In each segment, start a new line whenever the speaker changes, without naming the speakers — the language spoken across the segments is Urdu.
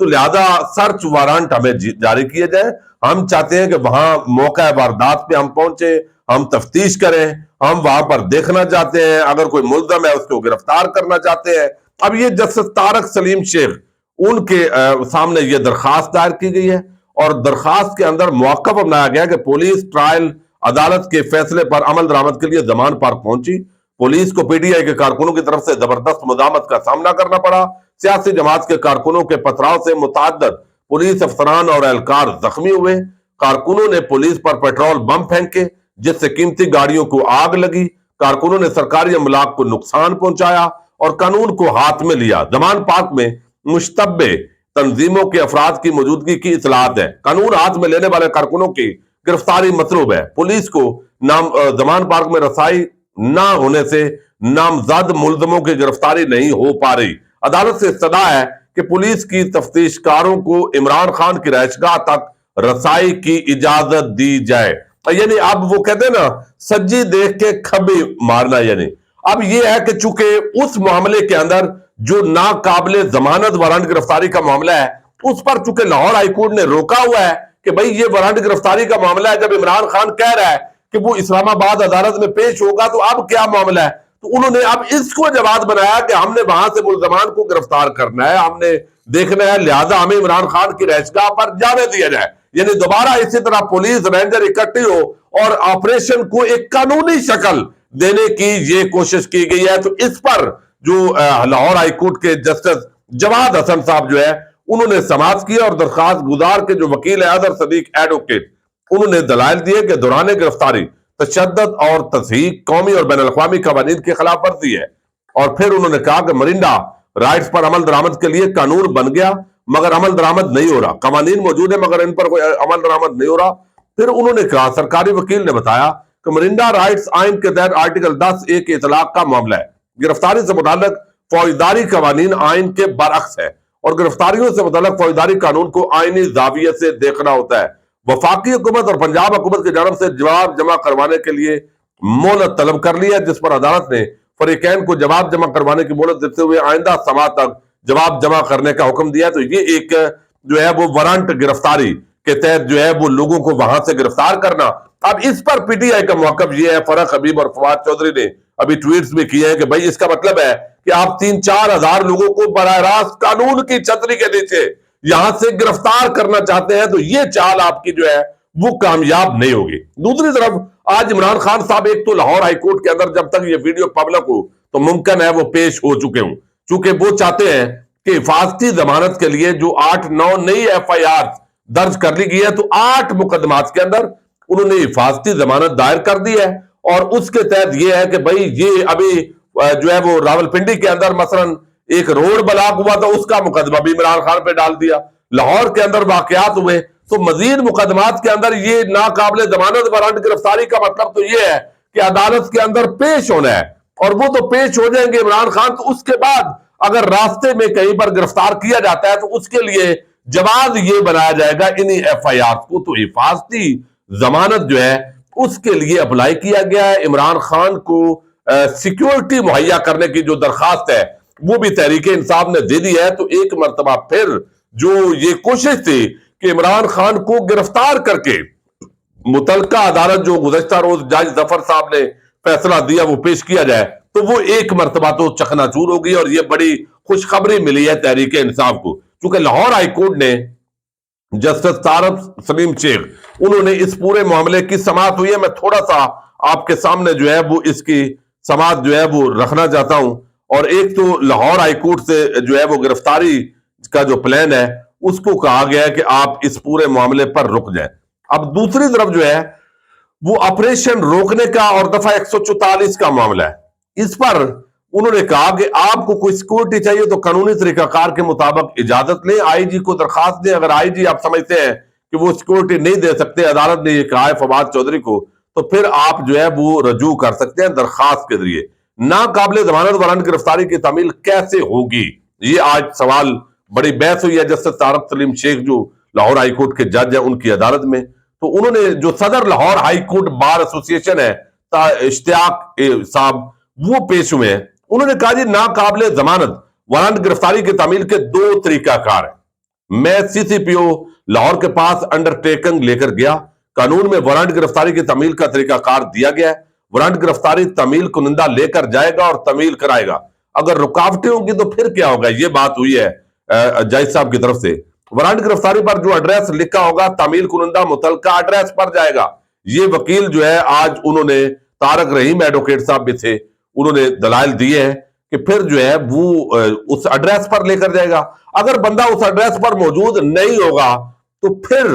تو لہذا سرچ وارنٹ ہمیں جاری کیے جائیں. ہم چاہتے ہیں کہ وہاں موقع واردات پہ ہم پہنچے, ہم تفتیش کریں, ہم وہاں پر دیکھنا چاہتے ہیں, اگر کوئی ملزم ہے اس کو گرفتار کرنا چاہتے ہیں. اب یہ جسٹس طارق سلیم شیخ ان کے سامنے یہ درخواست دائر کی گئی ہے, اور درخواست کے اندر موقف بنایا گیا کہ پولیس ٹرائل عدالت کے فیصلے پر عمل درآمد کے لیے زمان پارک پہنچی. پولیس کو پی ٹی آئی کے کارکنوں کی طرف سے زبردست مزاحمت کا سامنا کرنا پڑا. سیاسی جماعت کے کارکنوں کے پتھراؤ سے متعدد پولیس افسران اور اہلکار زخمی ہوئے. کارکنوں نے پولیس پر پیٹرول بم پھینکے جس سے قیمتی گاڑیوں کو آگ لگی. کارکنوں نے سرکاری املاک کو نقصان پہنچایا اور قانون کو ہاتھ میں لیا. زمان پارک میں مشتبہ تنظیموں کے افراد کی موجودگی کی اطلاعات ہے. قانون ہاتھ میں لینے والے کارکنوں کی گرفتاری مطلوب ہے. پولیس کو زمان پارک میں رسائی نہ ہونے سے نامزد ملزموں کی گرفتاری نہیں ہو پا رہی. عدالت سے استدعا ہے کہ پولیس کی تفتیش کاروں کو عمران خان کی رہائش گاہ تک رسائی کی اجازت دی جائے. یعنی اب وہ کہتے ہیں نا, سجی دیکھ کے کھبی مارنا. یعنی اب یہ ہے کہ چونکہ اس معاملے کے اندر جو ناقابل ضمانت وارنٹ گرفتاری کا معاملہ ہے, اس پر چونکہ لاہور ہائی کورٹ نے روکا ہوا ہے کہ بھئی یہ وارنٹ گرفتاری کا معاملہ ہے, جب عمران خان کہہ رہا ہے کہ وہ اسلام آباد عدالت میں پیش ہوگا تو اب کیا معاملہ ہے, تو انہوں نے اب اس کو جواز بنایا کہ ہم نے وہاں سے ملزمان کو گرفتار کرنا ہے, ہم نے دیکھنا ہے, لہذا ہمیں عمران خان کی رہائش گاہ پر جانے دیا جائے. یعنی دوبارہ اسی طرح پولیس رینجر اکٹھی ہو اور آپریشن کو ایک قانونی شکل دینے کی یہ کوشش کی گئی ہے. تو اس پر جو لاہور ہائی کورٹ کے جسٹس جواد حسن صاحب جو ہے انہوں نے سماعت کیا, اور درخواست گزار کے جو وکیل ہے اظہر صدیق ایڈوکیٹ, انہوں نے دلائل دیے کہ دوران گرفتاری تشدد اور تضحیک قومی اور بین الاقوامی قوانین کے خلاف ورزی ہے. اور پھر انہوں نے کہا کہ مرینڈا رائٹس پر عمل درآمد کے لیے قانون بن گیا مگر عمل درآمد نہیں ہو رہا, قوانین موجود ہیں مگر ان پر کوئی عمل درآمد نہیں ہو رہا. پھر انہوں نے کہا, سرکاری وکیل نے بتایا کہ مرینڈا رائٹس آئین کے تحت آرٹیکل 10(a) کے اطلاق کا معاملہ ہے. گرفتاری سے متعلق فوجداری قوانین آئین کے برعکس ہے, اور گرفتاریوں سے متعلق فوجداری قانون کو آئینی زاویے سے دیکھنا ہوتا ہے. وفاقی حکومت اور پنجاب حکومت کی جانب سے جواب جمع کروانے کے لیے مہلت طلب کر لی ہے, جس پر عدالت نے فریقین کو جواب جمع کروانے کی مہلت دیتے ہوئے آئندہ سماعت تک جواب جمع کرنے کا حکم دیا. تو یہ ایک جو ہے وہ وارنٹ گرفتاری کے تحت جو ہے وہ لوگوں کو وہاں سے گرفتار کرنا. اب اس پر پی ٹی آئی کا موقف یہ ہے, فرق حبیب اور فواد چودھری نے ابھی ٹویٹس بھی کیے ہیں کہ بھائی اس کا مطلب ہے کہ آپ 3-4 ہزار لوگوں کو براہ راست قانون کی چھتری کے نیچے یہاں سے گرفتار کرنا چاہتے ہیں, تو یہ چال آپ کی جو ہے وہ کامیاب نہیں ہوگی. دوسری طرف آج عمران خان صاحب ایک تو لاہور ہائی کورٹ کے اندر جب تک یہ ویڈیو پبلک ہو تو ممکن ہے وہ پیش ہو چکے ہوں, چونکہ وہ چاہتے ہیں کہ حفاظتی ضمانت کے لیے جو 8-9 نئی ایف آئی آر درج کر لی گئی ہے, تو 8 مقدمات کے اندر انہوں نے حفاظتی ضمانت دائر کر دی ہے. اور اس کے تحت یہ ہے کہ بھئی یہ ابھی جو ہے وہ راولپنڈی کے اندر مثلا ایک روڈ بلاک ہوا تھا, اس کا مقدمہ بھی عمران خان پہ ڈال دیا. لاہور کے اندر واقعات ہوئے تو مزید مقدمات کے اندر یہ ناقابل ضمانت وارنٹ گرفتاری کا مطلب تو یہ ہے کہ عدالت کے اندر پیش ہونا ہے, اور وہ تو پیش ہو جائیں گے عمران خان, تو اس کے بعد اگر راستے میں کہیں پر گرفتار کیا جاتا ہے تو اس کے لیے جواز یہ بنایا جائے گا انہی ایف آئی آر کو. تو حفاظتی ضمانت جو ہے اس کے لیے اپلائی کیا گیا ہے. عمران خان کو سیکیورٹی مہیا کرنے کی جو درخواست ہے وہ بھی تحریک انصاف نے دے دی ہے. تو ایک مرتبہ پھر جو یہ کوشش تھی کہ عمران خان کو گرفتار کر کے متعلقہ عدالت جو گزشتہ روز جج ظفر صاحب نے فیصلہ دیا وہ پیش کیا جائے, تو وہ ایک مرتبہ تو چکنا چور ہو گئی. اور یہ بڑی خوشخبری ملی ہے تحریک انصاف کو, چونکہ لاہور ہائی کورٹ نے جسٹس طارق سلیم شیخ انہوں نے اس پورے معاملے کی سماعت ہوئی ہے. میں تھوڑا سا آپ کے سامنے جو ہے وہ اس کی سماعت جو ہے وہ رکھنا چاہتا ہوں. اور ایک تو لاہور ہائی کورٹ سے جو ہے وہ گرفتاری کا جو پلان ہے اس کو کہا گیا ہے کہ آپ اس پورے معاملے پر رک جائیں. اب دوسری طرف جو ہے وہ آپریشن روکنے کا اور دفعہ 144 کا معاملہ ہے. اس پر انہوں نے کہا کہ آپ کو کوئی سیکورٹی چاہیے تو قانونی طریقہ کار کے مطابق اجازت لیں, آئی جی کو درخواست دیں. اگر آئی جی آپ سمجھتے ہیں کہ وہ سیکورٹی نہیں دے سکتے, عدالت نے یہ کہا ہے فواد چودھری کو, تو پھر آپ جو ہے وہ رجوع کر سکتے ہیں درخواست کے ذریعے. ناقابل ضمانت وارنٹ گرفتاری کی تعمیل کیسے ہوگی, یہ آج سوال بڑی بحث ہوئی ہے جسٹس طارق سلیم شیخ جو لاہور ہائی کورٹ کے جج ہیں ان کی عدالت میں. تو انہوں نے جو صدر لاہور ہائی کورٹ بار ایسوسی ایشن ہے اشتیاق صاحب وہ پیش ہوئے ہیں. انہوں نے کہا جی ناقابل ضمانت وارنٹ گرفتاری کی تعمیل کے 2 طریقہ کار ہیں. میں CCPO لاہور کے پاس انڈرٹیکنگ لے کر گیا، قانون میں وارنٹ گرفتاری کی تعمیل کا طریقہ کار دیا گیا ہے، وارنٹ گرفتاری تعمیل کنندہ لے کر جائے گا اور تعمیل کرائے گا، اگر رکاوٹیں ہوں گی تو پھر کیا ہوگا، یہ بات ہوئی ہے جائز صاحب کی طرف سے۔ وارنٹ گرفتاری پر جو ایڈریس لکھا ہوگا تعمیل کنندہ متعلقہ ایڈریس پر جائے گا۔ یہ وکیل جو ہے آج انہوں نے طارق رحیم ایڈوکیٹ صاحب بھی تھے، انہوں نے دلائل دیے ہیں کہ پھر جو ہے وہ اس ایڈریس پر لے کر جائے گا۔ اگر بندہ اس ایڈریس پر موجود نہیں ہوگا تو پھر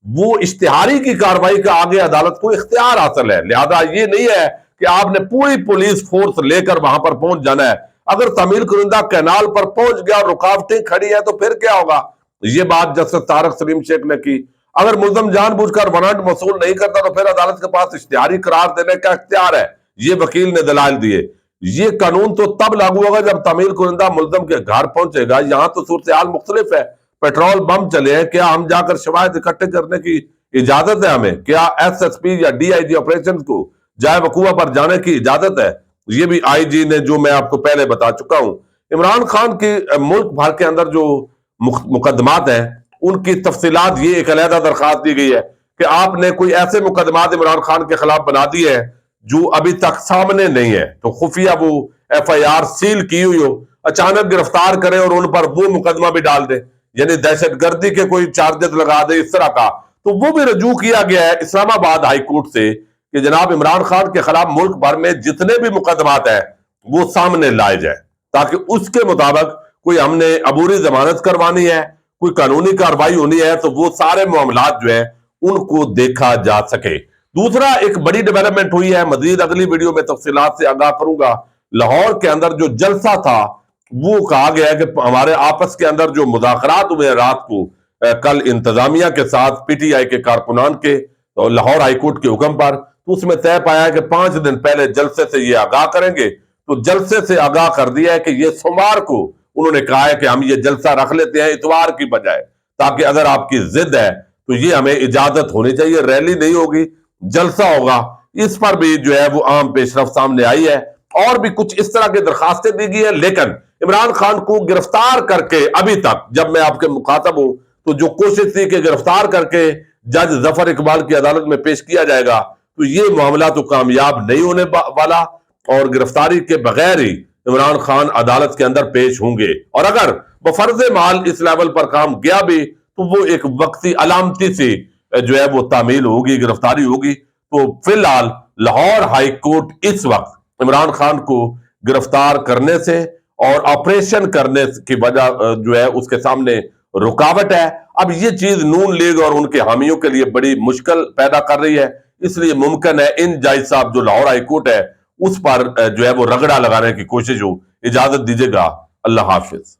وہ اشتہاری کی کاروائی کا آگے عدالت کو اختیار حاصل ہے، لہذا یہ نہیں ہے کہ آپ نے پوری پولیس فورس لے کر وہاں پر پہنچ جانا ہے۔ اگر تعمیل کنندہ کینال پر پہنچ گیا اور رکاوٹیں کھڑی ہیں تو پھر کیا ہوگا؟ یہ بات جسٹس طارق سلیم شیخ نے کی۔ اگر ملزم جان بوجھ کر وارنٹ موصول نہیں کرتا تو پھر عدالت کے پاس اشتہاری قرار دینے کا اختیار ہے، یہ وکیل نے دلائل دیے۔ یہ قانون تو تب لاگو ہوگا جب تعمیل کنندہ ملزم کے گھر پہنچے گا۔ یہاں تو صورتحال مختلف ہے، پیٹرول بم چلے ہیں، کیا ہم جا کر شواہد اکٹھے کرنے کی اجازت ہے ہمیں؟ کیا SSP یا DIG آپریشن کو جائے وقوع پر جانے کی اجازت ہے؟ یہ بھی IG نے جو میں آپ کو پہلے بتا چکا ہوں۔ عمران خان کی ملک بھر کے اندر جو مقدمات ہیں ان کی تفصیلات، یہ ایک علیحدہ درخواست دی گئی ہے کہ آپ نے کوئی ایسے مقدمات عمران خان کے خلاف بنا دی ہے جو ابھی تک سامنے نہیں ہے، تو خفیہ وہ FIR سیل کی ہوئی ہو، اچانک گرفتار کریں اور ان پر وہ مقدمہ بھی ڈال دیں، یعنی دہشت گردی کے کوئی چارجز لگا دے اس طرح کا، تو وہ بھی رجوع کیا گیا ہے اسلام آباد ہائی کورٹ سے کہ جناب عمران خان کے خلاف ملک بھر میں جتنے بھی مقدمات ہیں وہ سامنے لائے جائیں، تاکہ اس کے مطابق کوئی ہم نے عبوری ضمانت کروانی ہے، کوئی قانونی کاروائی ہونی ہے، تو وہ سارے معاملات جو ہیں ان کو دیکھا جا سکے۔ دوسرا ایک بڑی ڈیولپمنٹ ہوئی ہے، مزید اگلی ویڈیو میں تفصیلات سے آگاہ کروں گا۔ لاہور کے اندر جو جلسہ تھا وہ کہا گیا ہے کہ ہمارے آپس کے اندر جو مذاکرات ہوئے ہیں رات کو کل انتظامیہ کے ساتھ PTI کے کارکنان کے لاہور ہائی کورٹ کے حکم پر، تو اس میں طے پایا ہے کہ 5 دن پہلے جلسے سے یہ آگاہ کریں گے، تو جلسے سے آگاہ کر دیا ہے کہ یہ سوموار کو انہوں نے کہا ہے کہ ہم یہ جلسہ رکھ لیتے ہیں اتوار کی بجائے، تاکہ اگر آپ کی ضد ہے تو یہ ہمیں اجازت ہونی چاہیے، ریلی نہیں ہوگی، جلسہ ہوگا۔ اس پر بھی جو ہے وہ عام پیش رفت سامنے آئی ہے، اور بھی کچھ اس طرح کی درخواستیں دی گئی ہیں، لیکن عمران خان کو گرفتار کر کے ابھی تک جب میں آپ کے مخاطب ہوں تو جو کوشش تھی کہ گرفتار کر کے جج ظفر اقبال کی عدالت میں پیش کیا جائے گا، تو یہ معاملہ تو کامیاب نہیں ہونے والا، اور گرفتاری کے بغیر ہی عمران خان عدالت کے اندر پیش ہوں گے، اور اگر بفرض محال اس لیول پر کام گیا بھی تو وہ ایک وقتی علامتی سی جو ہے وہ تعمیل ہوگی، گرفتاری ہوگی۔ تو فی الحال لاہور ہائی کورٹ اس وقت عمران خان کو گرفتار کرنے سے اور آپریشن کرنے کی وجہ جو ہے اس کے سامنے رکاوٹ ہے۔ اب یہ چیز نون لیگ اور ان کے حامیوں کے لیے بڑی مشکل پیدا کر رہی ہے، اس لیے ممکن ہے ان جج صاحب جو لاہور ہائی کورٹ ہے اس پر جو ہے وہ رگڑا لگانے کی کوشش ہو۔ اجازت دیجیے گا، اللہ حافظ۔